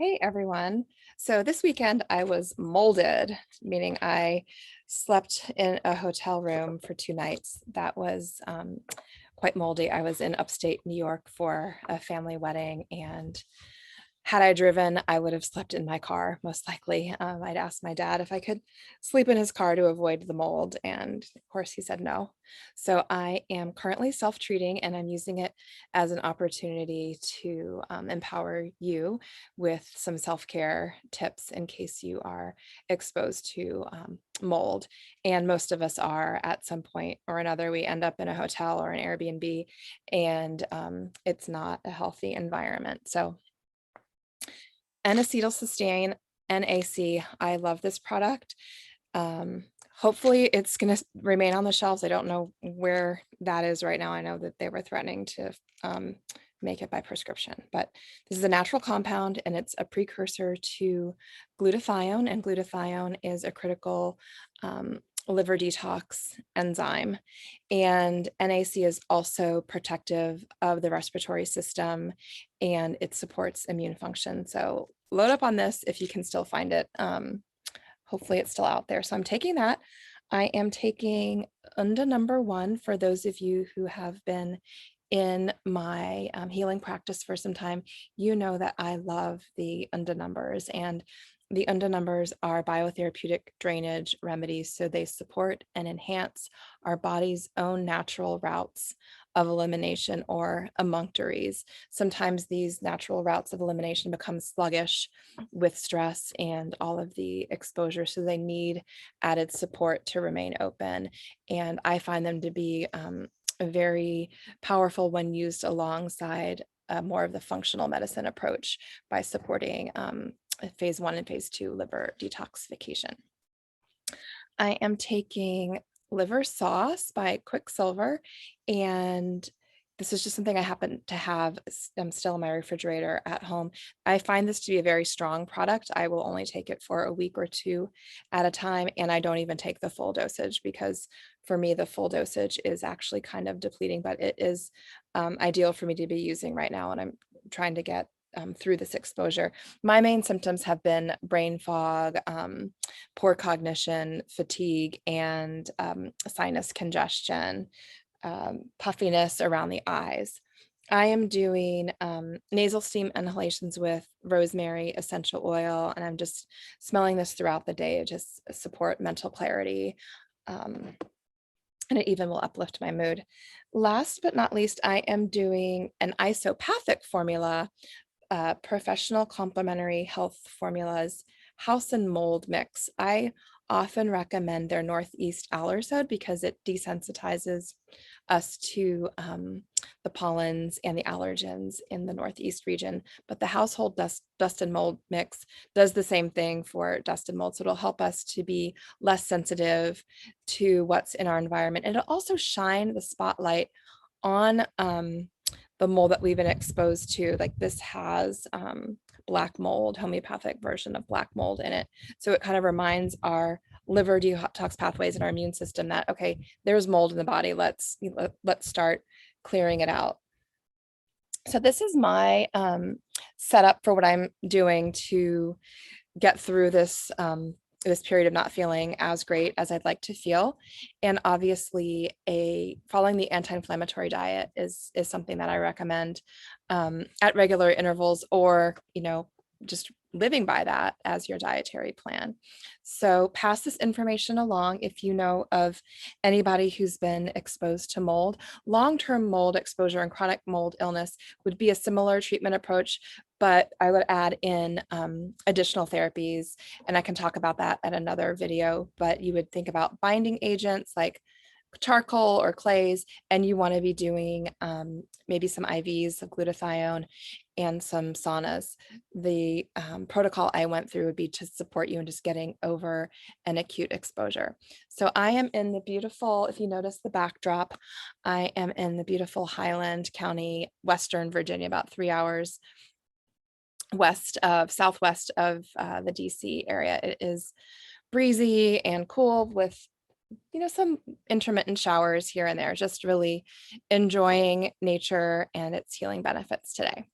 Hey everyone. So this weekend I was molded, meaning I slept in a hotel room for 2 nights. That was quite moldy. I was in upstate New York for a family wedding, and had I driven, I would have slept in my car, most likely. I'd asked my dad if I could sleep in his car to avoid the mold, and of course he said no. So I am currently self-treating, and I'm using it as an opportunity to empower you with some self-care tips in case you are exposed to mold. And most of us are at some point or another. We end up in a hotel or an Airbnb, and it's not a healthy environment. So N-acetylcysteine, NAC. I love this product. Um, Hopefully it's going to remain on the shelves. I don't know where that is right now. I know that they were threatening to make it by prescription, but this is a natural compound and it's a precursor to glutathione, and glutathione is a critical liver detox enzyme. And NAC is also protective of the respiratory system, and it supports immune function. So load up on this if you can still find it. Hopefully it's still out there. So I'm taking that. I am taking UNDA #1 for those of you who have been in my healing practice for some time. You know that I love the UNDA numbers, and the UNDA numbers are biotherapeutic drainage remedies. So they support and enhance our body's own natural routes of elimination, or emunctories. Sometimes these natural routes of elimination become sluggish with stress and all of the exposure, so they need added support to remain open. And I find them to be very powerful when used alongside more of the functional medicine approach by supporting phase 1 and phase 2 liver detoxification. I am taking liver sauce by Quicksilver, and this is just something I happen to have still in my refrigerator at home. I find this to be a very strong product. I will only take it for a week or two at a time, and I don't even take the full dosage because for me, the full dosage is actually kind of depleting, but it is ideal for me to be using right now, and I'm trying to get through this exposure. My main symptoms have been brain fog, poor cognition, fatigue, and sinus congestion, puffiness around the eyes. I am doing nasal steam inhalations with rosemary essential oil, and I'm just smelling this throughout the day to just support mental clarity. And it even will uplift my mood. Last but not least, I am doing an isopathic formula, professional complementary health formulas house and mold mix. I often recommend their Northeast Alersode because it desensitizes us to the pollens and the allergens in the Northeast region. But the household dust and mold mix does the same thing for dust and mold. So it'll help us to be less sensitive to what's in our environment. And it'll also shine the spotlight on the mold that we've been exposed to. Like this has black mold, homeopathic version of black mold in it. So it kind of reminds our liver detox pathways and our immune system that, okay, there's mold in the body. Let's start clearing it out. So this is my setup for what I'm doing to get through this period of not feeling as great as I'd like to feel. And obviously following the anti-inflammatory diet is something that I recommend at regular intervals, or, just living by that as your dietary plan. So pass this information along if you know of anybody who's been exposed to mold. Long-term mold exposure and chronic mold illness would be a similar treatment approach, but I would add in additional therapies, and I can talk about that at another video. But you would think about binding agents like charcoal or clays, and you want to be doing maybe some IVs of glutathione and some saunas. The protocol I went through would be to support you in just getting over an acute exposure. So I am in the beautiful, if you notice the backdrop, I am in the beautiful Highland County, Western Virginia, about 3 hours southwest of the DC area. It is breezy and cool with some intermittent showers here and there, just really enjoying nature and its healing benefits today.